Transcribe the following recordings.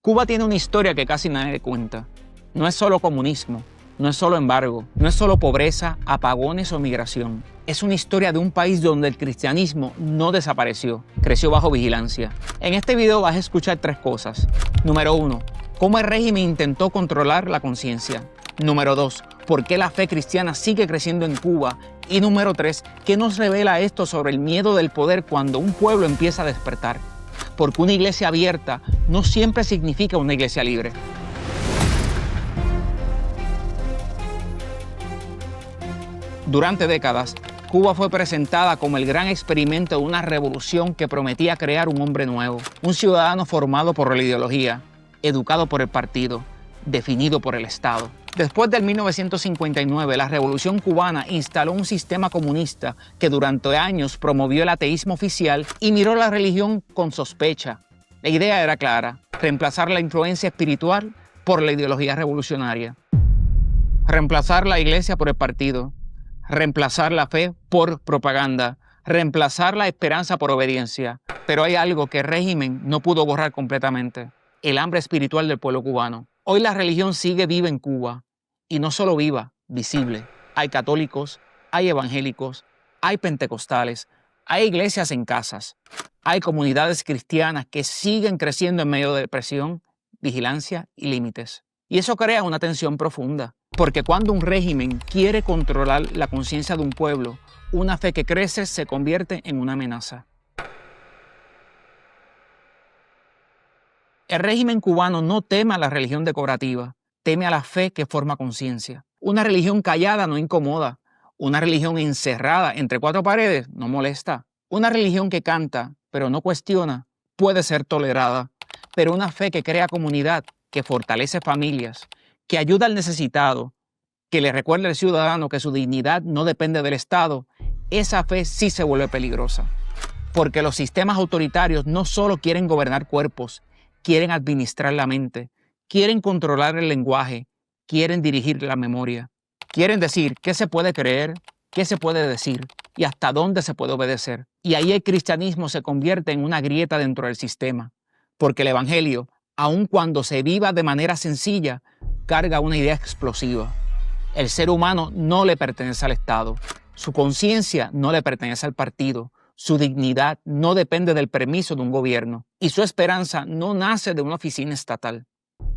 Cuba tiene una historia que casi nadie cuenta. No es solo comunismo, no es solo embargo, no es solo pobreza, apagones o migración. Es una historia de un país donde el cristianismo no desapareció, creció bajo vigilancia. En este video vas a escuchar tres cosas. Número 1, cómo el régimen intentó controlar la conciencia. Número 2, por qué la fe cristiana sigue creciendo en Cuba. Y número 3, ¿qué nos revela esto sobre el miedo del poder cuando un pueblo empieza a despertar? Porque una iglesia abierta no siempre significa una iglesia libre. Durante décadas, Cuba fue presentada como el gran experimento de una revolución que prometía crear un hombre nuevo, un ciudadano formado por la ideología, educado por el partido, definido por el Estado. Después del 1959, la Revolución Cubana instaló un sistema comunista que durante años promovió el ateísmo oficial y miró la religión con sospecha. La idea era clara: reemplazar la influencia espiritual por la ideología revolucionaria. Reemplazar la iglesia por el partido. Reemplazar la fe por propaganda. Reemplazar la esperanza por obediencia. Pero hay algo que el régimen no pudo borrar completamente: el hambre espiritual del pueblo cubano. Hoy la religión sigue viva en Cuba, y no solo viva, visible. Hay católicos, hay evangélicos, hay pentecostales, hay iglesias en casas, hay comunidades cristianas que siguen creciendo en medio de depresión, vigilancia y límites. Y eso crea una tensión profunda, porque cuando un régimen quiere controlar la conciencia de un pueblo, una fe que crece se convierte en una amenaza. El régimen cubano no teme a la religión decorativa, teme a la fe que forma conciencia. Una religión callada no incomoda. Una religión encerrada entre cuatro paredes no molesta. Una religión que canta, pero no cuestiona, puede ser tolerada. Pero una fe que crea comunidad, que fortalece familias, que ayuda al necesitado, que le recuerda al ciudadano que su dignidad no depende del Estado, esa fe sí se vuelve peligrosa. Porque los sistemas autoritarios no solo quieren gobernar cuerpos, quieren administrar la mente, quieren controlar el lenguaje, quieren dirigir la memoria. Quieren decir qué se puede creer, qué se puede decir y hasta dónde se puede obedecer. Y ahí el cristianismo se convierte en una grieta dentro del sistema, porque el evangelio, aun cuando se viva de manera sencilla, carga una idea explosiva. El ser humano no le pertenece al Estado, su conciencia no le pertenece al partido. Su dignidad no depende del permiso de un gobierno y su esperanza no nace de una oficina estatal.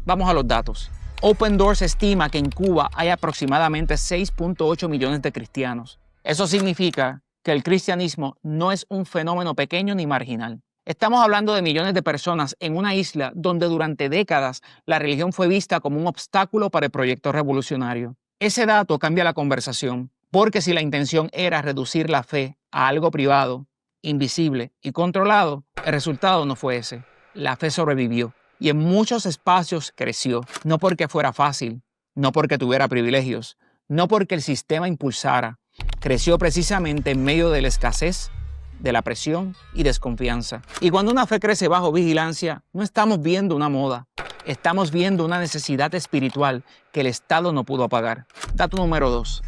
Vamos a los datos. Open Doors estima que en Cuba hay aproximadamente 6.8 millones de cristianos. Eso significa que el cristianismo no es un fenómeno pequeño ni marginal. Estamos hablando de millones de personas en una isla donde durante décadas la religión fue vista como un obstáculo para el proyecto revolucionario. Ese dato cambia la conversación, porque si la intención era reducir la fe a algo privado, invisible y controlado, el resultado no fue ese. La fe sobrevivió y en muchos espacios creció, no porque fuera fácil, no porque tuviera privilegios, no porque el sistema impulsara. Creció precisamente en medio de la escasez, de la presión y desconfianza. Y cuando una fe crece bajo vigilancia, no estamos viendo una moda, estamos viendo una necesidad espiritual que el Estado no pudo apagar. Dato número 2.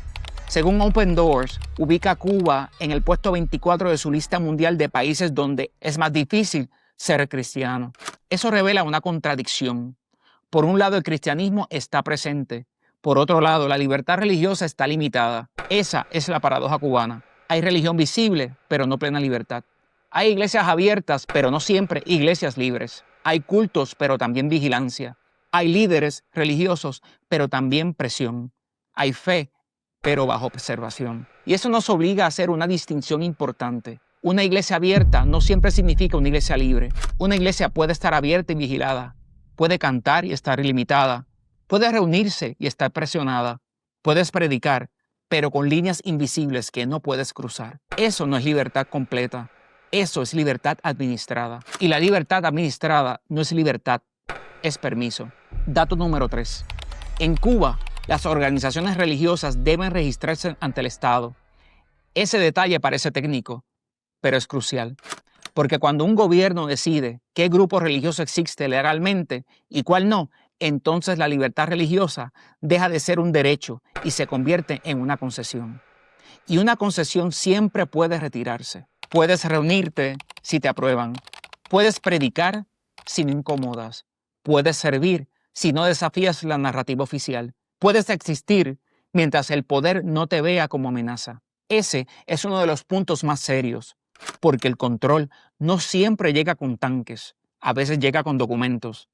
Según Open Doors, ubica a Cuba en el puesto 24 de su lista mundial de países donde es más difícil ser cristiano. Eso revela una contradicción. Por un lado, el cristianismo está presente. Por otro lado, la libertad religiosa está limitada. Esa es la paradoja cubana. Hay religión visible, pero no plena libertad. Hay iglesias abiertas, pero no siempre iglesias libres. Hay cultos, pero también vigilancia. Hay líderes religiosos, pero también presión. Hay fe, pero bajo observación. Y eso nos obliga a hacer una distinción importante. Una iglesia abierta no siempre significa una iglesia libre. Una iglesia puede estar abierta y vigilada, puede cantar y estar ilimitada, puede reunirse y estar presionada, puedes predicar, pero con líneas invisibles que no puedes cruzar. Eso no es libertad completa, eso es libertad administrada. Y la libertad administrada no es libertad, es permiso. Dato número 3. En Cuba, las organizaciones religiosas deben registrarse ante el Estado. Ese detalle parece técnico, pero es crucial. Porque cuando un gobierno decide qué grupo religioso existe legalmente y cuál no, entonces la libertad religiosa deja de ser un derecho y se convierte en una concesión. Y una concesión siempre puede retirarse. Puedes reunirte si te aprueban. Puedes predicar si no incomodas. Puedes servir si no desafías la narrativa oficial. Puedes existir mientras el poder no te vea como amenaza. Ese es uno de los puntos más serios, porque el control no siempre llega con tanques, a veces llega con documentos,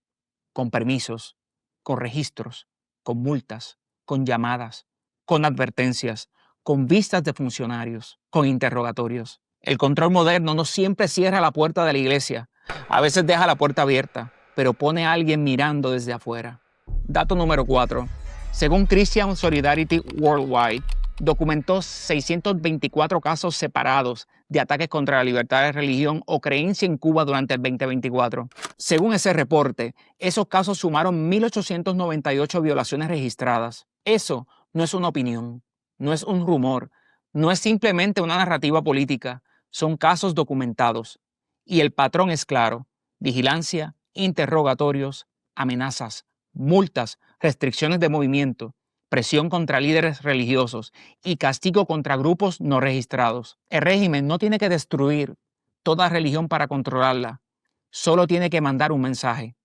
con permisos, con registros, con multas, con llamadas, con advertencias, con vistas de funcionarios, con interrogatorios. El control moderno no siempre cierra la puerta de la iglesia, a veces deja la puerta abierta, pero pone a alguien mirando desde afuera. Dato número 4. Según Christian Solidarity Worldwide, documentó 624 casos separados de ataques contra la libertad de religión o creencia en Cuba durante el 2024. Según ese reporte, esos casos sumaron 1.898 violaciones registradas. Eso no es una opinión, no es un rumor, no es simplemente una narrativa política, son casos documentados. Y el patrón es claro: vigilancia, interrogatorios, amenazas, multas, restricciones de movimiento, presión contra líderes religiosos y castigo contra grupos no registrados. El régimen no tiene que destruir toda religión para controlarla, solo tiene que mandar un mensaje.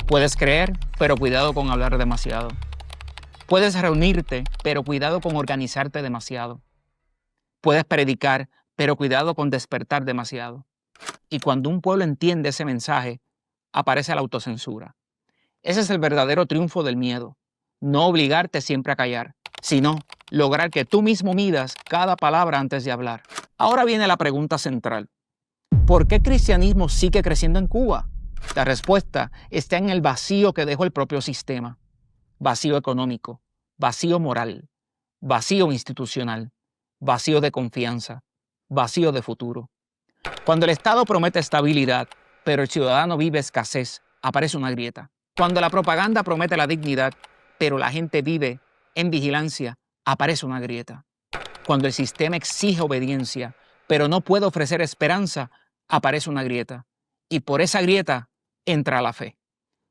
Puedes creer, pero cuidado con hablar demasiado. Puedes reunirte, pero cuidado con organizarte demasiado. Puedes predicar, pero cuidado con despertar demasiado. Y cuando un pueblo entiende ese mensaje, aparece la autocensura. Ese es el verdadero triunfo del miedo. No obligarte siempre a callar, sino lograr que tú mismo midas cada palabra antes de hablar. Ahora viene la pregunta central. ¿Por qué el cristianismo sigue creciendo en Cuba? La respuesta está en el vacío que dejó el propio sistema. Vacío económico, vacío moral, vacío institucional, vacío de confianza, vacío de futuro. Cuando el Estado promete estabilidad, pero el ciudadano vive escasez, aparece una grieta. Cuando la propaganda promete la dignidad, pero la gente vive en vigilancia, aparece una grieta. Cuando el sistema exige obediencia, pero no puede ofrecer esperanza, aparece una grieta. Y por esa grieta entra la fe.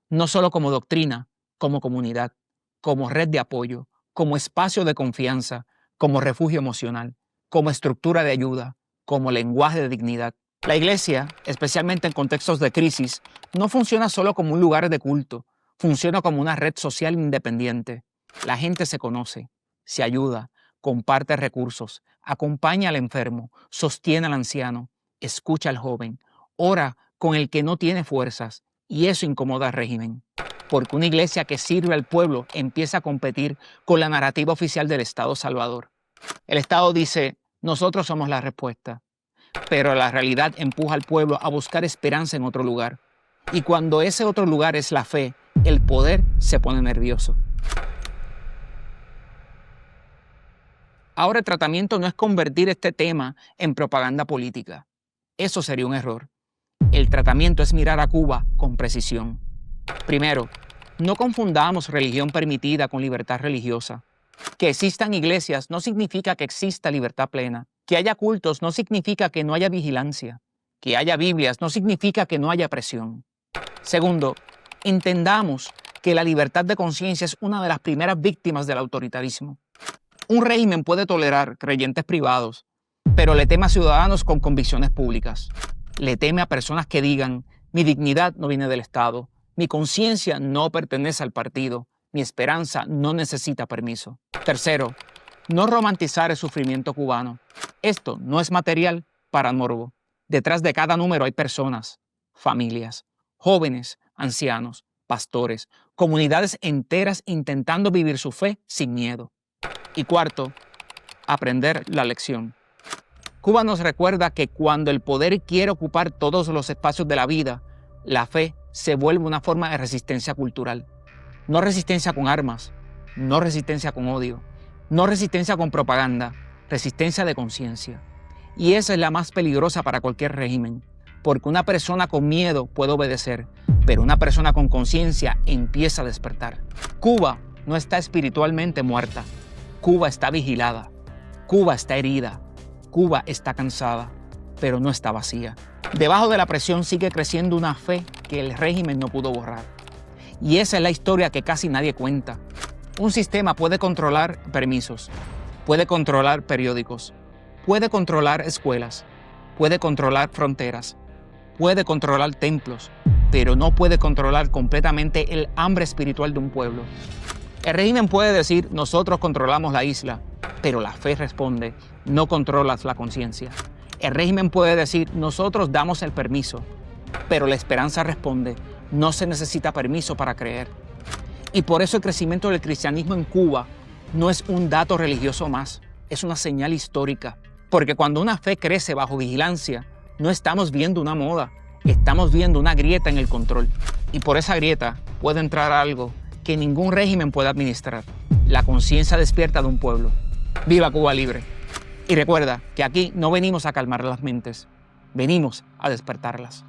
No solo como doctrina, como comunidad, como red de apoyo, como espacio de confianza, como refugio emocional, como estructura de ayuda, como lenguaje de dignidad. La iglesia, especialmente en contextos de crisis, no funciona solo como un lugar de culto, funciona como una red social independiente. La gente se conoce, se ayuda, comparte recursos, acompaña al enfermo, sostiene al anciano, escucha al joven, ora con el que no tiene fuerzas, y eso incomoda al régimen. Porque una iglesia que sirve al pueblo empieza a competir con la narrativa oficial del Estado Salvador. El Estado dice: nosotros somos la respuesta. Pero la realidad empuja al pueblo a buscar esperanza en otro lugar. Y cuando ese otro lugar es la fe, el poder se pone nervioso. Ahora, el tratamiento no es convertir este tema en propaganda política. Eso sería un error. El tratamiento es mirar a Cuba con precisión. Primero, no confundamos religión permitida con libertad religiosa. Que existan iglesias no significa que exista libertad plena. Que haya cultos no significa que no haya vigilancia. Que haya Biblias no significa que no haya presión. Segundo, entendamos que la libertad de conciencia es una de las primeras víctimas del autoritarismo. Un régimen puede tolerar creyentes privados, pero le teme a ciudadanos con convicciones públicas. Le teme a personas que digan: mi dignidad no viene del Estado, mi conciencia no pertenece al partido, mi esperanza no necesita permiso. Tercero, no romantizar el sufrimiento cubano. Esto no es material para morbo. Detrás de cada número hay personas, familias, jóvenes, ancianos, pastores, comunidades enteras intentando vivir su fe sin miedo. Y cuarto, aprender la lección. Cuba nos recuerda que cuando el poder quiere ocupar todos los espacios de la vida, la fe se vuelve una forma de resistencia cultural. No resistencia con armas, no resistencia con odio, no resistencia con propaganda, resistencia de conciencia. Y esa es la más peligrosa para cualquier régimen, porque una persona con miedo puede obedecer, pero una persona con conciencia empieza a despertar. Cuba no está espiritualmente muerta. Cuba está vigilada. Cuba está herida. Cuba está cansada, pero no está vacía. Debajo de la presión sigue creciendo una fe que el régimen no pudo borrar. Y esa es la historia que casi nadie cuenta. Un sistema puede controlar permisos, puede controlar periódicos, puede controlar escuelas, puede controlar fronteras, puede controlar templos, pero no puede controlar completamente el hambre espiritual de un pueblo. El régimen puede decir, nosotros controlamos la isla, pero la fe responde, no controlas la conciencia. El régimen puede decir, nosotros damos el permiso, pero la esperanza responde, no se necesita permiso para creer. Y por eso el crecimiento del cristianismo en Cuba no es un dato religioso más, es una señal histórica. Porque cuando una fe crece bajo vigilancia, no estamos viendo una moda, estamos viendo una grieta en el control. Y por esa grieta puede entrar algo que ningún régimen puede administrar, la conciencia despierta de un pueblo. ¡Viva Cuba libre! Y recuerda que aquí no venimos a calmar las mentes, venimos a despertarlas.